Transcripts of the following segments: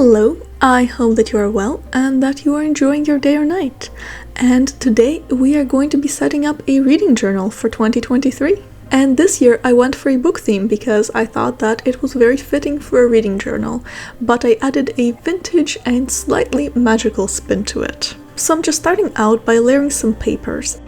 Hello, I hope that you are well and that you are enjoying your day or night. And today we are going to be setting up a reading journal for 2023. And this year I went for a book theme because I thought that it was very fitting for a reading journal, but I added a vintage and slightly magical spin to it. So I'm just starting out by layering some papers.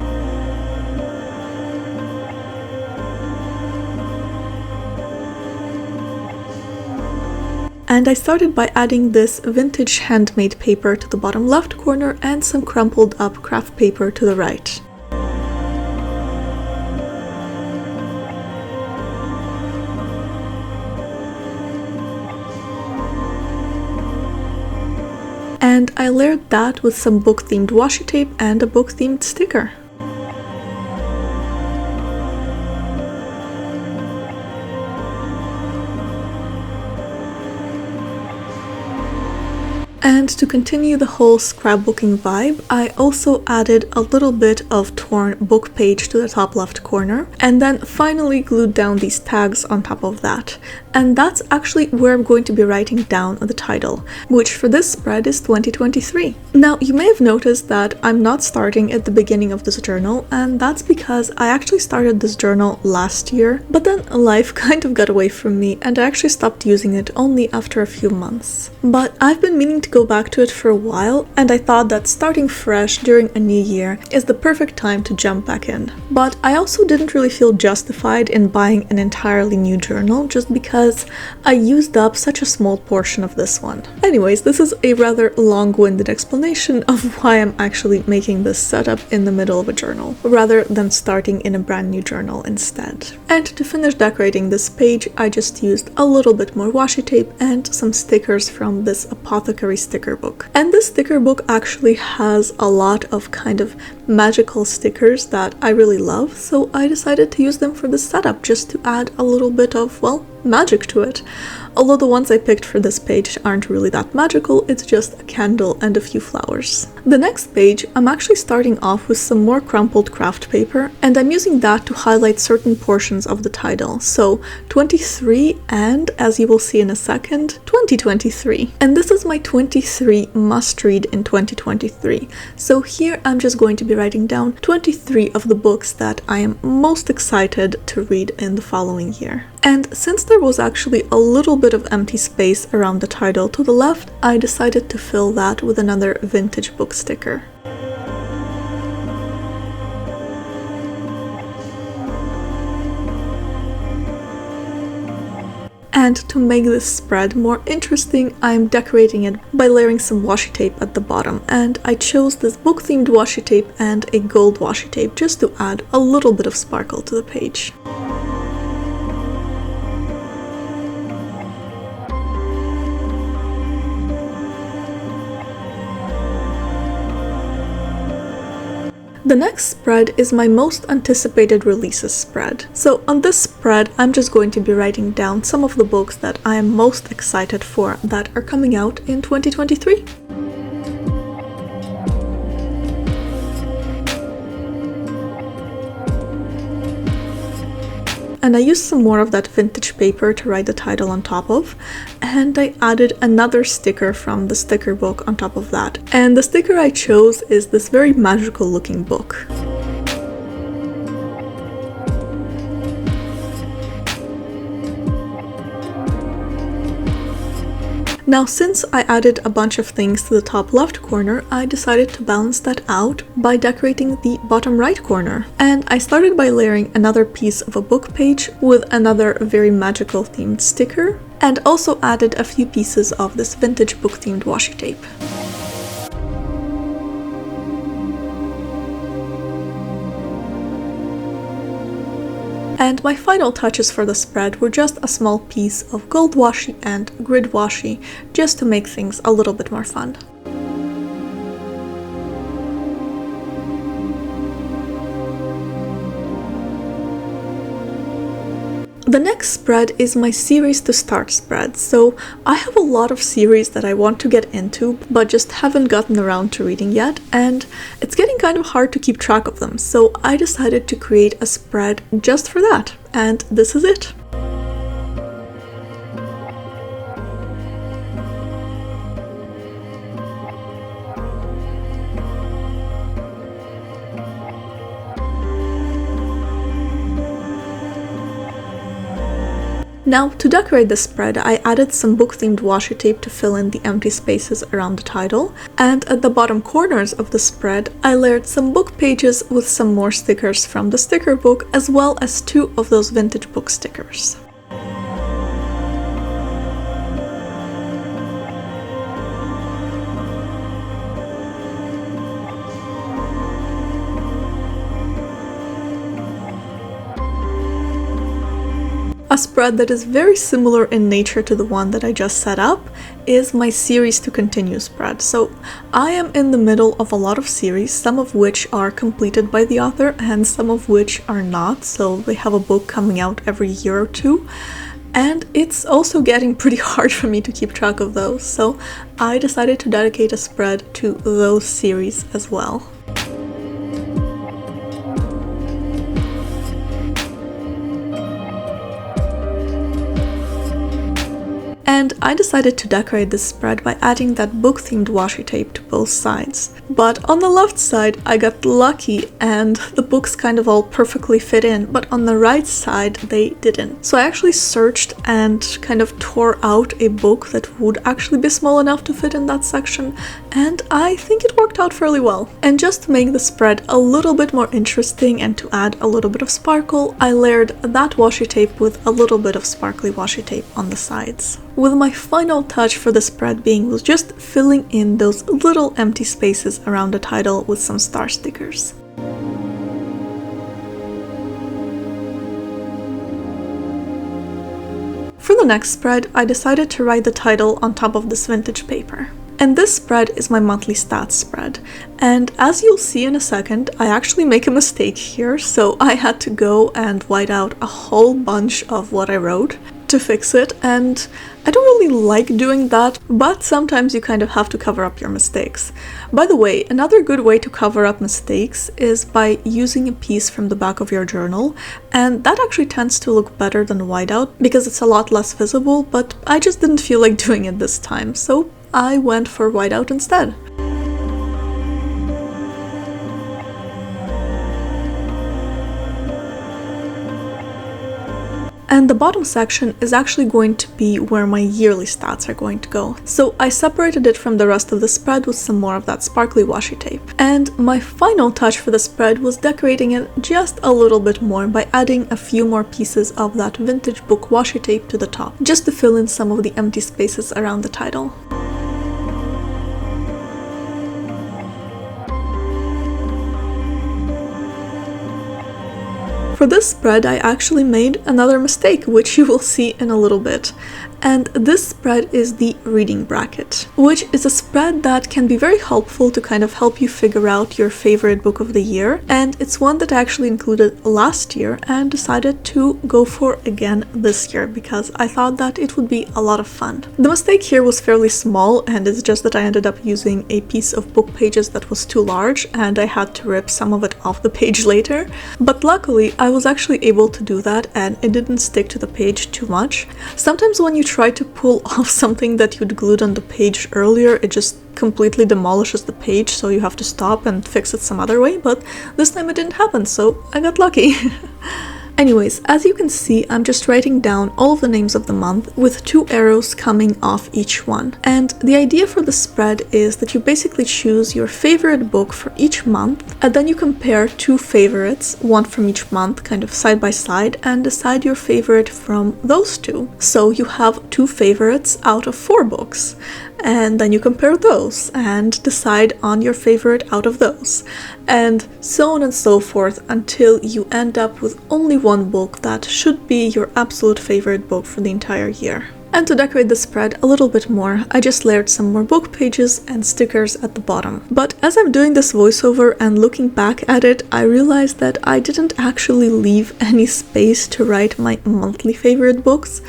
And I started by adding this vintage handmade paper to the bottom left corner and some crumpled up craft paper to the right. And I layered that with some book-themed washi tape and a book-themed sticker. And to continue the whole scrapbooking vibe, I also added a little bit of torn book page to the top left corner, and then finally glued down these tags on top of that. And that's actually where I'm going to be writing down the title, which for this spread is 2023. Now, you may have noticed that I'm not starting at the beginning of this journal, and that's because I actually started this journal last year, but then life kind of got away from me, and I actually stopped using it only after a few months. But I've been meaning to go back to it for a while, and I thought that starting fresh during a new year is the perfect time to jump back in. But I also didn't really feel justified in buying an entirely new journal just because I used up such a small portion of this one. Anyways, this is a rather long-winded explanation of why I'm actually making this setup in the middle of a journal, rather than starting in a brand new journal instead. And to finish decorating this page, I just used a little bit more washi tape and some stickers from this apothecary sticker book. And this sticker book actually has a lot of kind of magical stickers that I really love, so I decided to use them for this setup just to add a little bit of, well, magic to it. Although the ones I picked for this page aren't really that magical, it's just a candle and a few flowers. The next page, I'm actually starting off with some more crumpled craft paper, and I'm using that to highlight certain portions of the title. So 23 and, as you will see in a second, 2023. And this is my 23 must read in 2023. So here I'm just going to be writing down 23 of the books that I am most excited to read in the following year. And since there was actually a little bit of empty space around the title to the left, I decided to fill that with another vintage book sticker. And to make this spread more interesting, I'm decorating it by layering some washi tape at the bottom, and I chose this book-themed washi tape and a gold washi tape just to add a little bit of sparkle to the page. The next spread is my most anticipated releases spread. So on this spread, I'm just going to be writing down some of the books that I am most excited for that are coming out in 2023. And I used some more of that vintage paper to write the title on top of, and I added another sticker from the sticker book on top of that. And the sticker I chose is this very magical looking book. Now, since I added a bunch of things to the top left corner, I decided to balance that out by decorating the bottom right corner. And I started by layering another piece of a book page with another very magical themed sticker, and also added a few pieces of this vintage book themed washi tape. And my final touches for the spread were just a small piece of gold washi and grid washi, just to make things a little bit more fun. The next spread is my series to start spread, so I have a lot of series that I want to get into, but just haven't gotten around to reading yet, and it's getting kind of hard to keep track of them, so I decided to create a spread just for that, and this is it. Now, to decorate this spread, I added some book-themed washi tape to fill in the empty spaces around the title, and at the bottom corners of the spread, I layered some book pages with some more stickers from the sticker book, as well as 2 of those vintage book stickers. A spread that is very similar in nature to the one that I just set up is my series to continue spread. So I am in the middle of a lot of series, some of which are completed by the author and some of which are not, so they have a book coming out every year or 2. And it's also getting pretty hard for me to keep track of those, so I decided to dedicate a spread to those series as well. And I decided to decorate this spread by adding that book-themed washi tape to both sides. But on the left side, I got lucky and the books kind of all perfectly fit in, but on the right side, they didn't. So I actually searched and kind of tore out a book that would actually be small enough to fit in that section, and I think it worked out fairly well. And just to make the spread a little bit more interesting and to add a little bit of sparkle, I layered that washi tape with a little bit of sparkly washi tape on the sides. With my final touch for the spread being was just filling in those little empty spaces around the title with some star stickers. For the next spread, I decided to write the title on top of this vintage paper. And this spread is my monthly stats spread. And as you'll see in a second, I actually make a mistake here, so I had to go and white out a whole bunch of what I wrote to fix it, and I don't really like doing that, but sometimes you kind of have to cover up your mistakes. By the way, another good way to cover up mistakes is by using a piece from the back of your journal, and that actually tends to look better than whiteout because it's a lot less visible, but I just didn't feel like doing it this time, so I went for whiteout instead. And the bottom section is actually going to be where my yearly stats are going to go. So I separated it from the rest of the spread with some more of that sparkly washi tape. And my final touch for the spread was decorating it just a little bit more by adding a few more pieces of that vintage book washi tape to the top, just to fill in some of the empty spaces around the title. For this spread, I actually made another mistake, which you will see in a little bit. And this spread is the reading bracket, which is a spread that can be very helpful to kind of help you figure out your favorite book of the year. And it's one that I actually included last year and decided to go for again this year because I thought that it would be a lot of fun. The mistake here was fairly small, and it's just that I ended up using a piece of book pages that was too large and I had to rip some of it off the page later. But luckily, I was actually able to do that and it didn't stick to the page too much. Sometimes when you try to pull off something that you'd glued on the page earlier, it just completely demolishes the page, so you have to stop and fix it some other way, but this time it didn't happen, so I got lucky. Anyways, as you can see, I'm just writing down all of the names of the month with 2 arrows coming off each one. And the idea for the spread is that you basically choose your favorite book for each month, and then you compare 2 favorites, one from each month, kind of side by side, and decide your favorite from those 2. So you have 2 favorites out of 4 books. And then you compare those and decide on your favorite out of those, and so on and so forth until you end up with only one book that should be your absolute favorite book for the entire year. And to decorate the spread a little bit more, I just layered some more book pages and stickers at the bottom. But as I'm doing this voiceover and looking back at it, I realized that I didn't actually leave any space to write my monthly favorite books,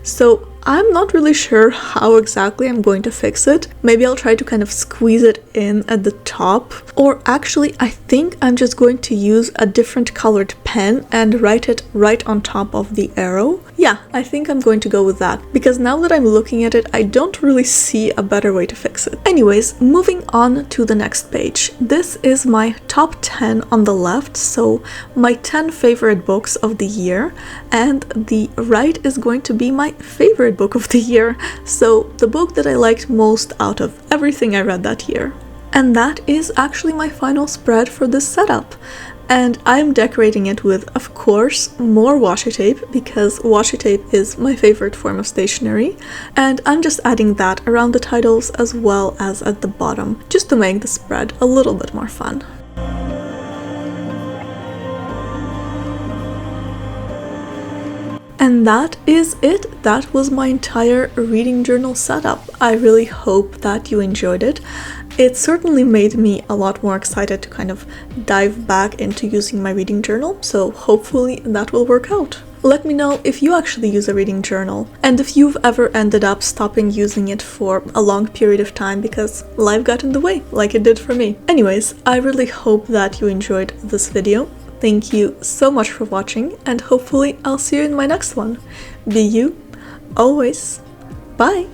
so I'm not really sure how exactly I'm going to fix it. Maybe I'll try to kind of squeeze it in at the top. Or actually, I think I'm just going to use a different colored pen and write it right on top of the arrow. Yeah, I think I'm going to go with that, because now that I'm looking at it, I don't really see a better way to fix it. Anyways, moving on to the next page. This is my top 10 on the left, so my 10 favorite books of the year. and the right is going to be my favorite book of the year, so the book that I liked most out of everything I read that year. And that is actually my final spread for this setup. And I'm decorating it with, of course, more washi tape, because washi tape is my favorite form of stationery, and I'm just adding that around the titles as well as at the bottom, just to make the spread a little bit more fun. And that is it. That was my entire reading journal setup. I really hope that you enjoyed it. It certainly made me a lot more excited to kind of dive back into using my reading journal, so hopefully that will work out. Let me know if you actually use a reading journal, and if you've ever ended up stopping using it for a long period of time because life got in the way, like it did for me. Anyways, I really hope that you enjoyed this video. Thank you so much for watching, and hopefully I'll see you in my next one. Be you, always. Bye!